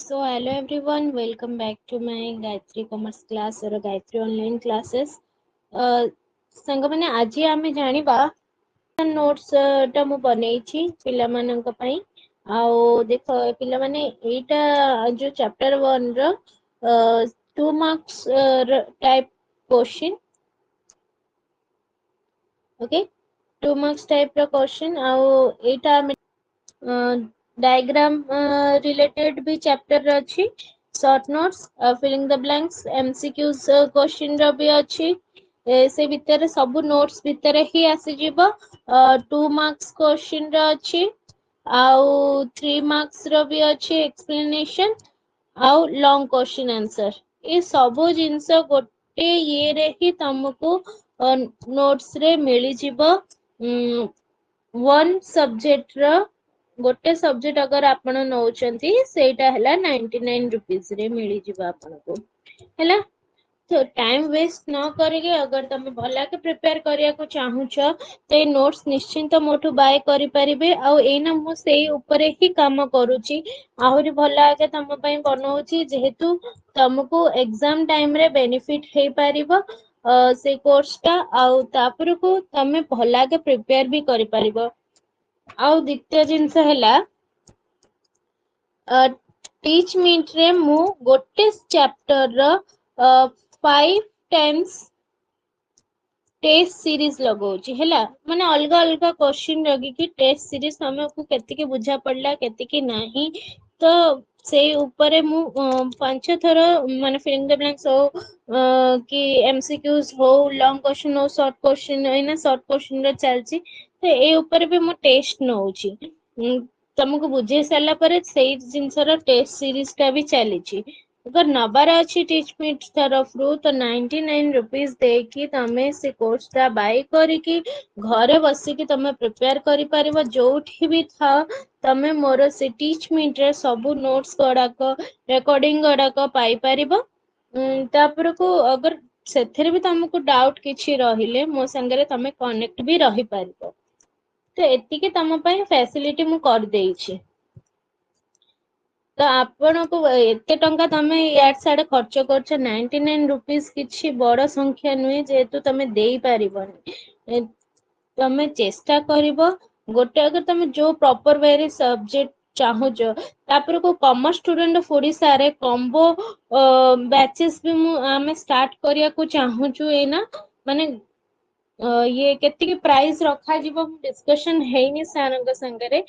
So hello everyone, welcome back to my Gayatri Commerce class or Gayatri online classes. संग माने आज आमे जानिबा notes टा मु बनेइछि पिला मानक पई आउ देखो पिला माने एटा जो चैप्टर 1 रो 2 marks type question okay 2 marks type रो क्वेश्चन आउ एटा डायग्राम रिलेटेड भी चैप्टर अच्छी short notes filling the blanks MCQs question रो भी अच्छी से भितर सब नोट्स भितर ही आसी जीवो 2 मार्क्स क्वेश्चन रो अच्छी आउ 3 मार्क्स रो भी अच्छी एक्सप्लेनेशन आउ लॉन्ग क्वेश्चन आंसर ये सब जिंस गोटे ये रे ही तुमको नोट्स रे मिली जीवो वन सब्जेक्ट रो गोटे सब्जेक्ट अगर आपण नौचंती सेटा हला 99 रुपीस रे मिली जिबा आपनको हला तो टाइम वेस्ट न करके अगर तुम भला के प्रिपेयर करिया को चाहू छ तो ये नोट्स निश्चिंत मोठू बाय करि परिबे आ एना मु सेही ऊपर ही काम करूची आहुरी भला के तुम पई बनौची जेहेतु तुमको एग्जाम टाइम रे बेनिफिट हे परिबो से कोर्स टा आउ तापर को तमे भला के प्रिपेयर भी करि परिबो आउ द्वितीय जिंस हला टीच मीट रे मु गोटे चैप्टर रो 5 टाइम्स टेस्ट सीरीज लगौची हैला माने अलग अलग क्वेश्चन रगी की टेस्ट सीरीज हमें को केति के बुझा पड़ला केति के नाही तो से ऊपर मु 5 थर माने फिलिंग द ब्लैंक्स हो कि एमसीक्यूज हो लॉन्ग क्वेश्चन हो शॉर्ट क्वेश्चन एना शॉर्ट क्वेश्चन रो चलची तो ए ऊपर भी मु टेस्ट नौची तुमको बुझे सारा पर सेही जिनसर टेस्ट सीरीज टा भी चलीची अगर नबार अच्छी टीच मीट तरफ रू तो 99 रुपीस देकी तमे से कोर्स टा बाय करिकी घरे बसिकी तमे प्रिपेयर करि परिबो जोठी भी था तमे मोर से टीच मीट रे सब नोट्स गडाक रिकॉर्डिंग गडाक पाई परिबो तापर को अगर सेथरे भी तुमको डाउट किछि रहिले मो संगे तमे कनेक्ट भी रही परिबो तो एतिके तम पई फैसिलिटी मु कर देइछि तो आपण को एते टंका तमे यार साडे खर्च करछ 99 रुपीस किछि बड़ संख्या नुहे जेतु तमे देई पारिबनी तमे चेष्टा करिवो गोटे अगर तमे जो प्रॉपर वे रे सब्जेक्ट चाहूजो तापर को कॉमर्स स्टूडेंट ओडिसा रे कॉम्बो बैचेस भी मु आमे स्टार्ट करिया को चाहूचु एना माने ये केति के प्राइस रखा जीवो डिस्कशन हेनी सारंग संगरे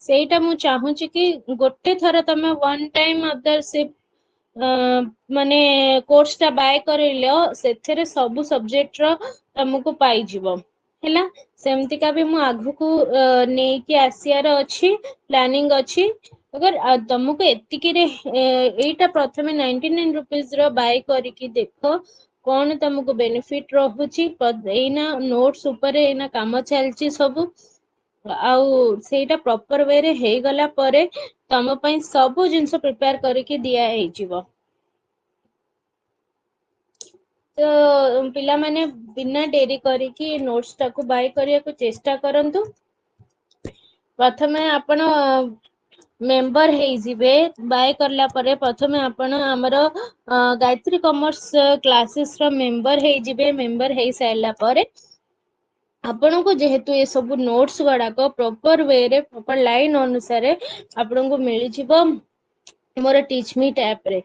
सेटा मु चाहूची कि गोटे थर तमे वन टाइम अदर से माने कोर्स टा बाय करिलो सेथरे सब सब्जेक्ट रो तुमको पाई जीवो हैला सेमति का भी मु आगु को नै कि आसियार अछि प्लानिंग अछि अगर तुमको एतिकी रे एटा प्रथमे 99 रुपीस रो बाय करिकी देखो कौन तुमको बेनिफिट रहुची एना नोट्स ऊपर एना काम चलची सब आउ सेटा प्रॉपर वे रे हे गला परे तम पई सब जिंस प्रिपेयर करके दिया हे जीवो तो पिला माने बिना डेरी करिकी नोट्स टाको बाय करिया को चेष्टा करंतु प्रथमे आपण मेंबर हे जिवे बाय करला परे प्रथमे आपण हमरो गायत्री कॉमर्स क्लासेस रो मेंबर हे जिवे मेंबर हे साइला परे आपण को जेहेतु ये सब नोट्स गुड़ाक प्रॉपर वे रे प्रॉपर लाइन अनुसार आपण को मिली जिवो मोर टीच मी टैप रे